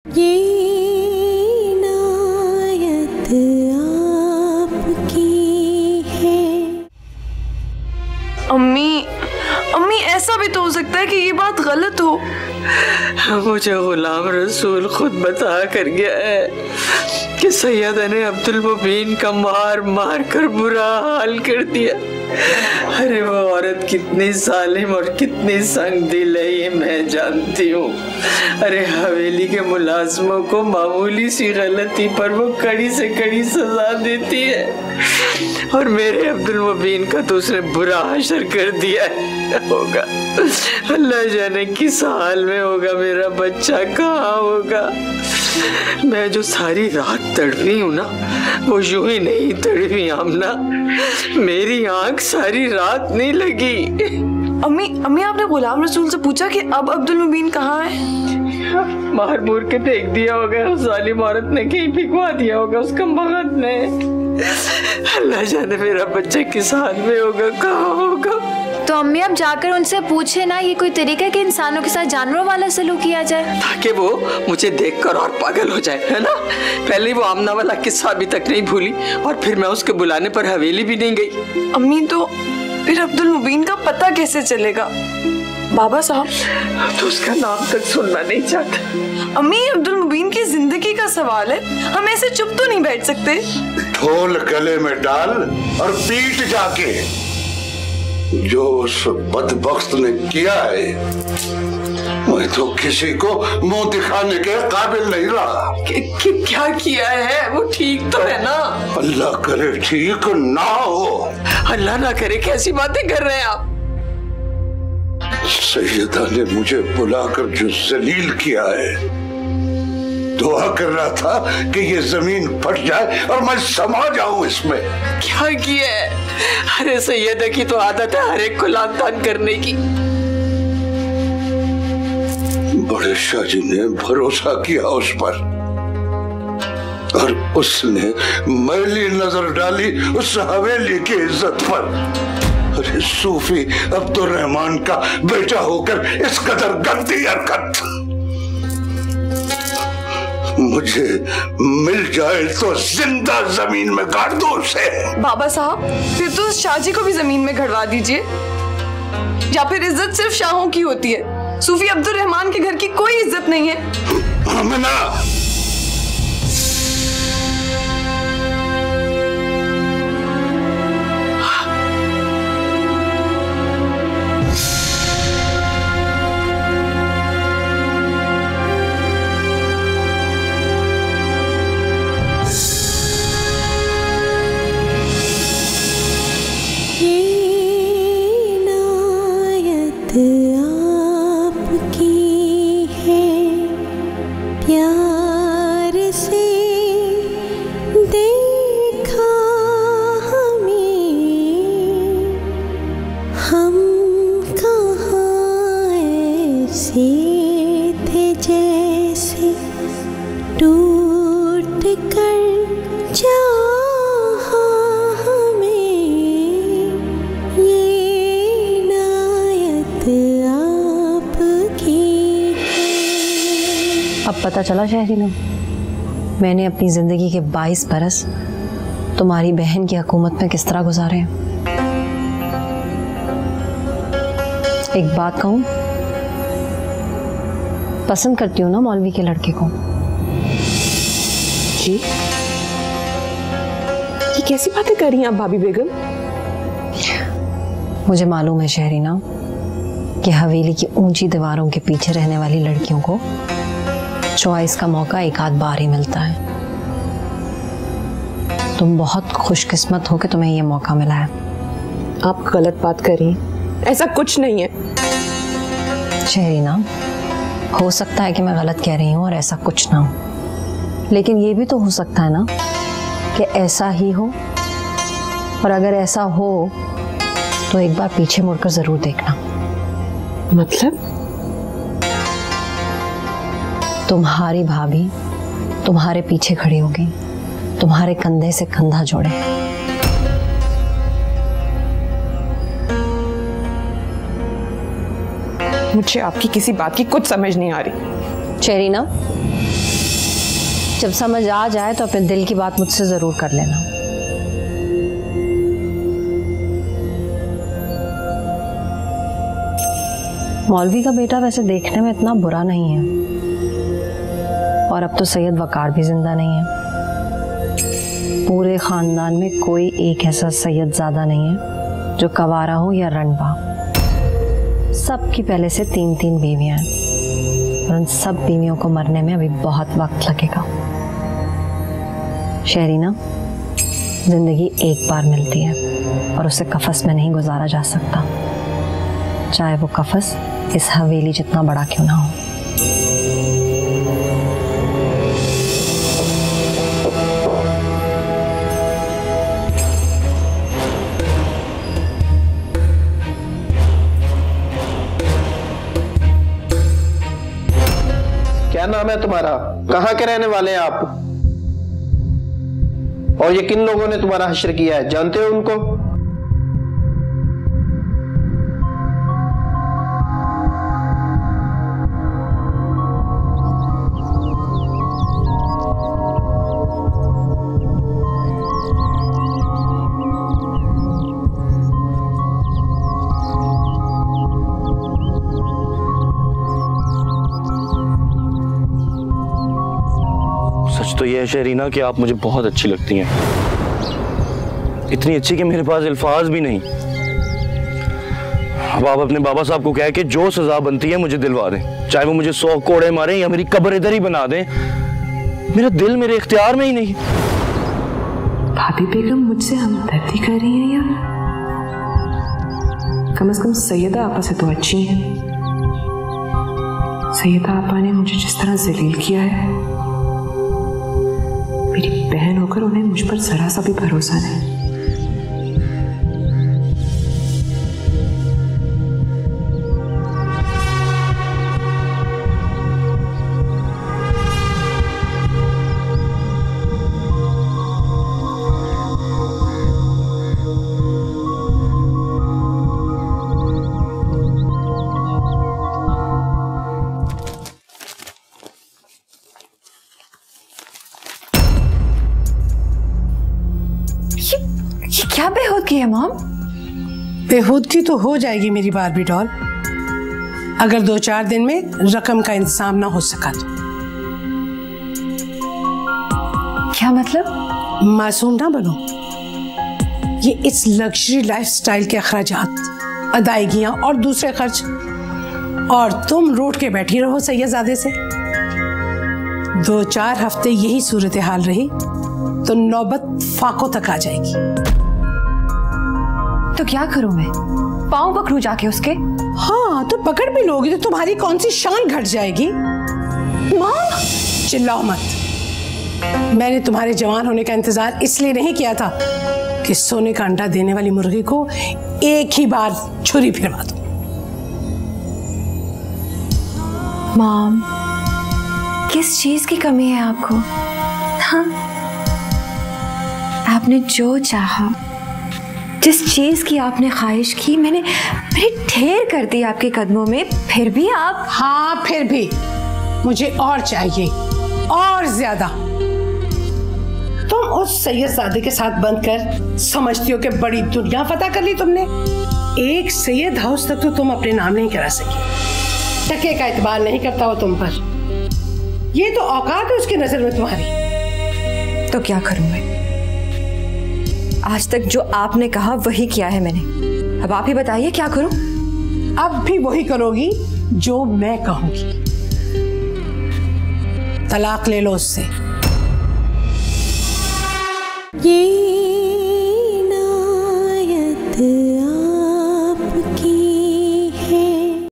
ये इनायत आपकी है। अम्मी ऐसा भी तो हो सकता है कि ये बात गलत हो। मुझे गुलाम रसूल खुद बता कर गया है कि सैयदा ने अब्दुल मुबीन का मार मार कर बुरा हाल कर दिया। अरे वो औरत कितनी जालिम और कितनी संग दिल है ये मैं जानती हूँ। अरे हवेली के मुलाजमों को मामूली सी गलती पर वो कड़ी से कड़ी सजा देती है और मेरे अब्दुल मुबीन का तो उसने बुरा हशर कर दिया होगा। अल्लाह जाने किस हाल में होगा मेरा बच्चा, कहाँ होगा। मैं जो सारी रात तड़पी हूँ ना वो यूं ही नहीं तड़पी आमना, मेरी आंख सारी रात नहीं लगी। अम्मी आपने गुलाम रसूल से पूछा कि अब अब्दुल मुबीन कहाँ है? मार मूर के फेंक दिया होगा उस जालिम औरत ने, कहीं फिकवा दिया होगा उसका मगद ने। अल्लाह जाने मेरा बच्चा किस हाल में होगा, कहाँ होगा। तो अम्मी अब जाकर उनसे पूछे ना, ये कोई तरीका है कि इंसानों के साथ जानवरों वाला सलूक किया जाए ताकि वो मुझे देखकर और पागल हो जाए, है ना। पहले वो आमना वाला किस्सा अभी तक नहीं भूली और फिर मैं उसके बुलाने पर हवेली भी नहीं गई। अम्मी तो फिर अब्दुल मुबीन का पता कैसे चलेगा? बाबा साहब तो उसका नाम तक सुनना नहीं चाहता। अम्मी अब्दुल मुबीन की जिंदगी का सवाल है, हम ऐसे चुप तो नहीं बैठ सकते। ढोल गले में डाल और पीट जाके। जो उस बदबख्त ने किया है मैं तो किसी को मुंह दिखाने के काबिल नहीं रहा। क्या किया है? वो ठीक तो है ना? अल्लाह करे ठीक ना हो। अल्लाह ना करे, कैसी बातें कर रहे हैं आप? सैयदा ने मुझे बुलाकर जो जलील किया है, दुआ कर रहा था कि ये जमीन फट जाए और मैं समा जाऊं इसमें। क्या किया है? अरे सैयदा की तो आदत है हर एक को लान तान करने की। बड़े शाह जी ने भरोसा किया उस पर और उसने मैली नजर डाली उस हवेली की इज्जत पर। अरे सूफी अब्दुल रहमान का बेटा होकर इस कदर गंदी हरकत मुझे मिल जाए तो जिंदा जमीन में गाड़ दो उसे। बाबा साहब फिर तो शाहजी को भी जमीन में गड़वा दीजिए, या फिर इज्जत सिर्फ शाहों की होती है, सूफी अब्दुल रहमान के घर की कोई इज्जत नहीं है। आमिना प्यार से देखा हमें, हम कहाँ ऐसे थे जैसे टूट कर चाहा हमें। ये इनायत आपकी। अब पता चला शहरीनो, मैंने अपनी जिंदगी के 22 बरस तुम्हारी बहन की हुकूमत में किस तरह गुजारे हैं। एक बात कहूं, पसंद करती हूँ ना मौलवी के लड़के को। जी ये कैसी बातें कर रही हैं आप भाभी बेगम? मुझे मालूम है शहरीना कि हवेली की ऊंची दीवारों के पीछे रहने वाली लड़कियों को चॉइस का मौका एक आध बार ही मिलता है। तुम बहुत खुशकिस्मत हो कि तुम्हें यह मौका मिला है। आप गलत बात कर रही हैं, ऐसा कुछ नहीं है। शहरीना, हो सकता है कि मैं गलत कह रही हूँ और ऐसा कुछ ना हो, लेकिन ये भी तो हो सकता है ना कि ऐसा ही हो। और अगर ऐसा हो तो एक बार पीछे मुड़कर जरूर देखना। मतलब? तुम्हारी भाभी तुम्हारे पीछे खड़ी होगी, तुम्हारे कंधे से कंधा जोड़े। मुझे आपकी किसी बात की कुछ समझ नहीं आ रही। शहरीना, जब समझ आ जाए तो अपने दिल की बात मुझसे जरूर कर लेना। मौलवी का बेटा वैसे देखने में इतना बुरा नहीं है, और अब तो सैयद वकार भी जिंदा नहीं है। पूरे खानदान में कोई एक ऐसा सैयद ज्यादा नहीं है जो कवारा हो या रंडवा। सबकी पहले से 3-3 बीवियां हैं, और उन सब बीवियों को मरने में अभी बहुत वक्त लगेगा। शहरीना, जिंदगी एक बार मिलती है और उसे कफस में नहीं गुजारा जा सकता, चाहे वो कफस इस हवेली जितना बड़ा क्यों ना हो। क्या नाम है तुम्हारा? कहाँ के रहने वाले हैं आप? और ये किन लोगों ने तुम्हारा हश्र किया है, जानते हो उनको? सच तो यह है शहरीना कि आप मुझे बहुत अच्छी लगती हैं, इतनी अच्छी कि मेरे पास अल्फाज भी नहीं। अब आप अपने बाबा साहब को कह के जो सजा बनती है मुझे दिलवा दें, चाहे वो मुझे 100 कोड़े मारें या मेरी कब्र इधर ही बना दें। मेरा दिल मेरे इख्तियार में ही नहीं। भाभी बेगम मुझसे हमदर्दी कर रही हैं या कम से कम सैयदा आपा से तो अच्छी हैं। सैयदा आपा ने मुझे जिस तरह जलील किया है, मेरी बहन होकर उन्हें मुझ पर जरा सा भी भरोसा नहीं। ये क्या बेहूदगी है मॉम? बेहूदगी तो हो जाएगी मेरी बारबी डॉल, अगर 2-4 दिन में रकम का इंतजाम ना हो सका तो। क्या मतलब? मासूम ना बनो। ये इस लग्जरी लाइफस्टाइल के अखराजात, अदायगियां और दूसरे खर्च, और तुम रूठ के बैठी रहो सैयदजादे से। 2-4 हफ्ते यही सूरत हाल रही तो नौबत फाकों तक आ जाएगी। तो क्या करूं मैं? पाँव पकड़ूं जाके उसके? हाँ, तो पकड़ भी लोगी तो तुम्हारी कौन सी शान घट जाएगी? माँ, चिल्लाओ मत। मैंने तुम्हारे जवान होने का इंतजार इसलिए नहीं किया था कि सोने का अंडा देने वाली मुर्गी को एक ही बार छुरी फिरवा दो। मॉम, किस चीज की कमी है आपको? हाँ, आपने जो चाहा, जिस चीज की आपने ख्वाहिश की, मैंने ढेर कर दी आपके कदमों में, फिर भी आप। हाँ, फिर भी मुझे और चाहिए, और ज्यादा। तुम उस सैयदजादे के साथ बंद कर समझती हो कि बड़ी दुनिया फतह कर ली तुमने। एक सैयद हाउस तक तो तुम अपने नाम नहीं करा सकी। टके का एतबार नहीं करता हो तुम पर। ये तो औकात है उसकी नजर में तुम्हारी। तो क्या करूं मैं? आज तक जो आपने कहा वही किया है मैंने। अब आप ही बताइए क्या करूं? अब भी वही करोगी जो मैं कहूंगी। तलाक ले लो उससे। ये